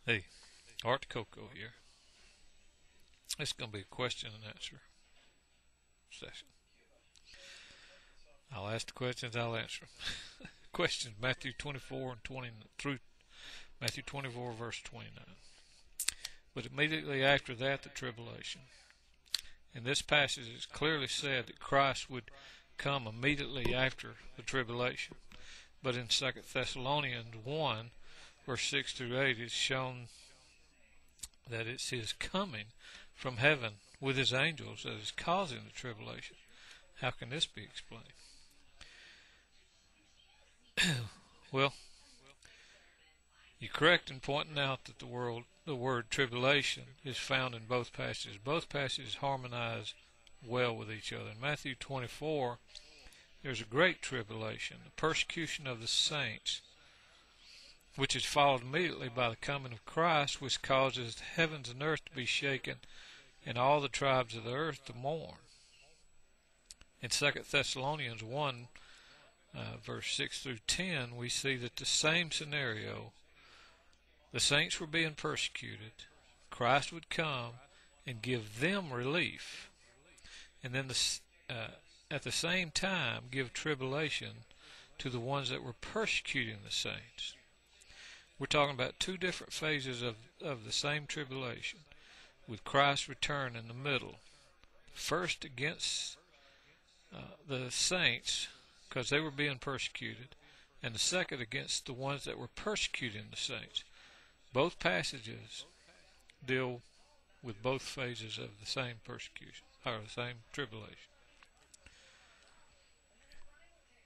Hey, Art Coco here. It's going to be a question and answer session. I'll ask the questions, I'll answer them. Questions Matthew 24 and 20 through Matthew 24 verse 29. But immediately after that, the tribulation. In this passage, it's clearly said that Christ would come immediately after the tribulation. But in 2 Thessalonians 1, verse 6 through 8, it's shown that it's his coming from heaven with his angels that is causing the tribulation. How can this be explained? Well, you're correct in pointing out that the word tribulation is found in both passages. Both passages harmonize well with each other. In Matthew 24, there's a great tribulation, the persecution of the saints, which is followed immediately by the coming of Christ, which causes the heavens and earth to be shaken and all the tribes of the earth to mourn. In 2 Thessalonians 1, verse 6 through 10, we see that the same scenario, the saints were being persecuted, Christ would come and give them relief, and then at the same time give tribulation to the ones that were persecuting the saints. We're talking about two different phases of the same tribulation, with Christ's return in the middle. First against the saints, because they were being persecuted, and the second against the ones that were persecuting the saints. Both passages deal with both phases of the same persecution, or the same tribulation.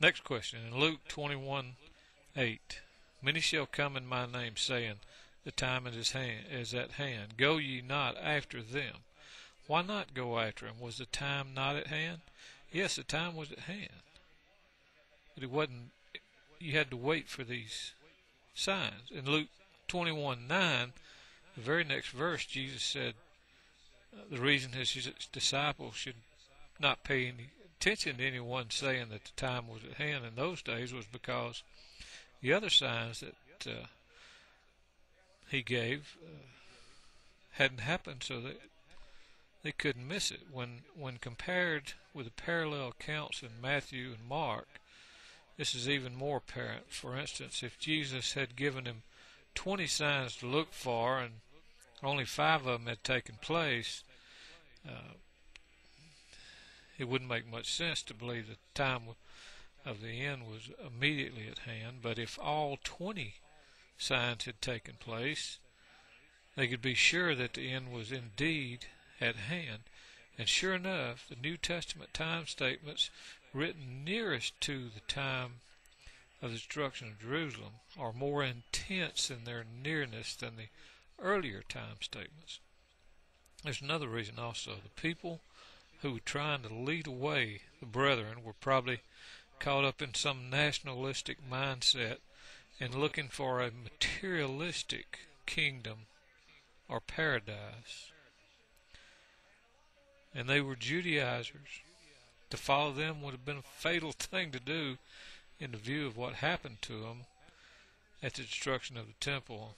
Next question, in Luke 21:8. Many shall come in my name, saying, the time is at hand. Go ye not after them. Why not go after them? Was the time not at hand? Yes, the time was at hand. But it wasn't. You had to wait for these signs. In Luke 21:9, the very next verse, Jesus said the reason his disciples should not pay any attention to anyone saying that the time was at hand in those days was because the other signs that he gave hadn't happened, so that they couldn't miss it. When compared with the parallel accounts in Matthew and Mark, this is even more apparent. For instance, if Jesus had given him 20 signs to look for and only 5 of them had taken place, it wouldn't make much sense to believe that the time of the end was immediately at hand. But if all 20 signs had taken place, they could be sure that the end was indeed at hand. And sure enough, the New Testament time statements written nearest to the time of the destruction of Jerusalem are more intense in their nearness than the earlier time statements. There's another reason also. The people who were trying to lead away the brethren were probably caught up in some nationalistic mindset and looking for a materialistic kingdom or paradise. And they were Judaizers. To follow them would have been a fatal thing to do in the view of what happened to them at the destruction of the temple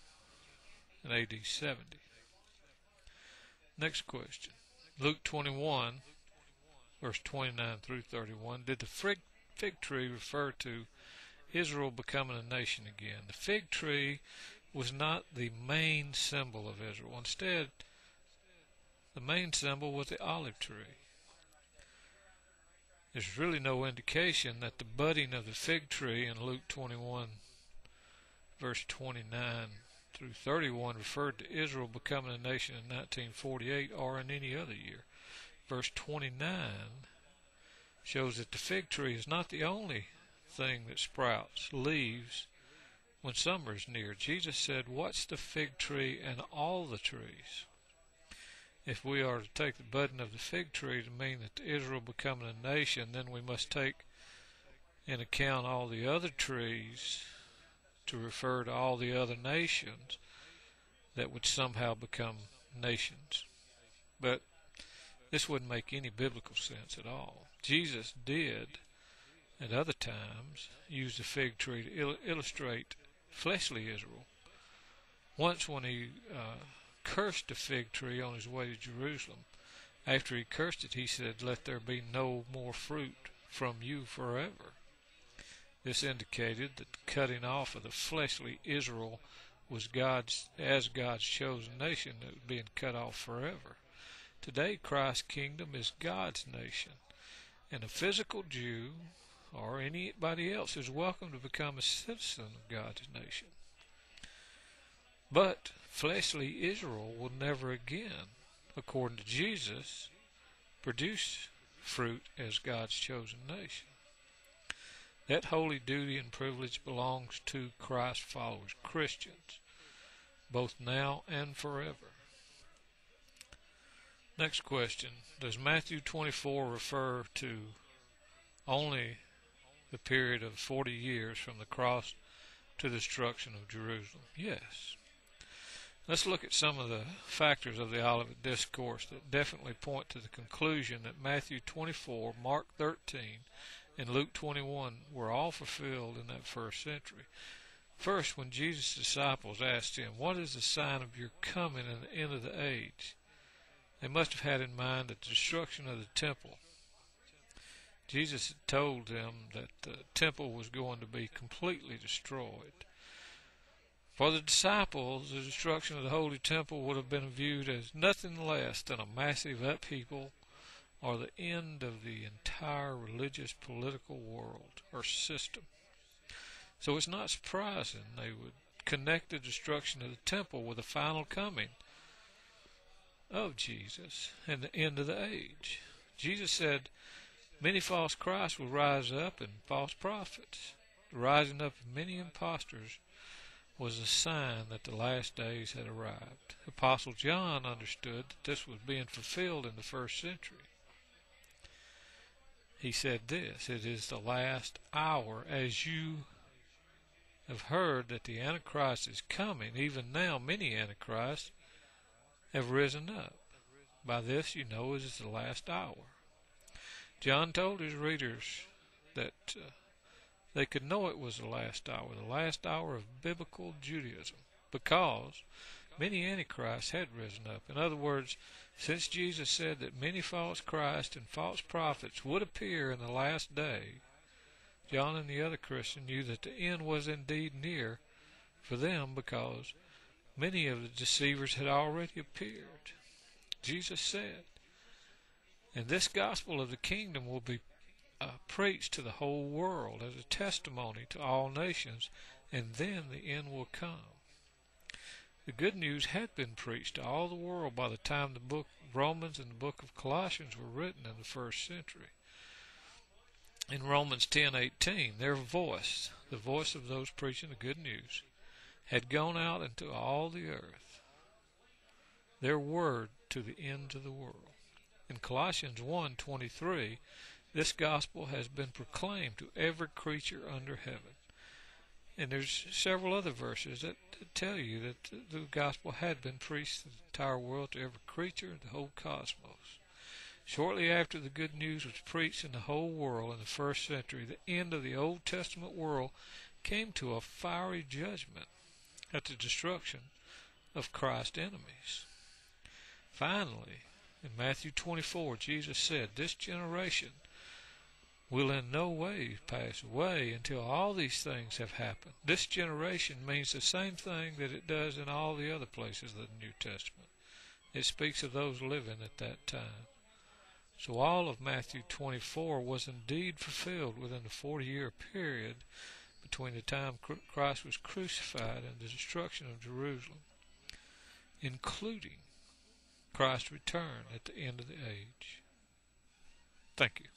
in AD 70. Next question. Luke 21, verse 29 through 31. Did the fig tree refer to Israel becoming a nation again? The fig tree was not the main symbol of Israel. Instead, the main symbol was the olive tree. There's really no indication that the budding of the fig tree in Luke 21, verse 29 through 31 referred to Israel becoming a nation in 1948 or in any other year. Verse 29 shows that the fig tree is not the only thing that sprouts leaves when summer is near. Jesus said, "Watch the fig tree and all the trees." If we are to take the budding of the fig tree to mean that Israel becoming a nation, then we must take in account all the other trees to refer to all the other nations that would somehow become nations. But this wouldn't make any biblical sense at all. Jesus did, at other times, use the fig tree to illustrate fleshly Israel. Once when he cursed the fig tree on his way to Jerusalem, after he cursed it, he said, "Let there be no more fruit from you forever." This indicated that the cutting off of the fleshly Israel was God's chosen nation that was being cut off forever. Today, Christ's kingdom is God's nation, and a physical Jew or anybody else is welcome to become a citizen of God's nation. But fleshly Israel will never again, according to Jesus, produce fruit as God's chosen nation. That holy duty and privilege belongs to Christ followers, Christians, both now and forever. Next question. Does Matthew 24 refer to only the period of 40 years from the cross to the destruction of Jerusalem? Yes. Let's look at some of the factors of the Olivet Discourse that definitely point to the conclusion that Matthew 24, Mark 13, and Luke 21 were all fulfilled in that first century. First, when Jesus' disciples asked him, "What is the sign of your coming and the end of the age?" they must have had in mind the destruction of the temple. Jesus had told them that the temple was going to be completely destroyed. For the disciples, the destruction of the holy temple would have been viewed as nothing less than a massive upheaval or the end of the entire religious political world or system. So it's not surprising they would connect the destruction of the temple with the final coming of Jesus and the end of the age. Jesus said many false Christs will rise up and false prophets. The rising up of many impostors was a sign that the last days had arrived. Apostle John understood that this was being fulfilled in the first century. He said this, "It is the last hour, as you have heard that the Antichrist is coming. Even now many Antichrists have risen up. By this you know it is the last hour." John told his readers that they could know it was the last hour of biblical Judaism, because many Antichrists had risen up. In other words, since Jesus said that many false Christs and false prophets would appear in the last day, John and the other Christians knew that the end was indeed near for them, because many of the deceivers had already appeared. Jesus said, "And this gospel of the kingdom will be preached to the whole world as a testimony to all nations, and then the end will come." The good news had been preached to all the world by the time the book of Romans and the book of Colossians were written in the first century. In Romans 10:18, their voice, the voice of those preaching the good news, had gone out into all the earth, their word to the ends of the world. In Colossians 1:23, this gospel has been proclaimed to every creature under heaven. And there's several other verses that tell you that the gospel had been preached to the entire world, to every creature, the whole cosmos. Shortly after the good news was preached in the whole world in the first century, the end of the Old Testament world came to a fiery judgment at the destruction of Christ's enemies. Finally, in Matthew 24, Jesus said, "This generation will in no way pass away until all these things have happened." This generation means the same thing that it does in all the other places of the New Testament. It speaks of those living at that time. So all of Matthew 24 was indeed fulfilled within the 40-year period between the time Christ was crucified and the destruction of Jerusalem, including Christ's return at the end of the age. Thank you.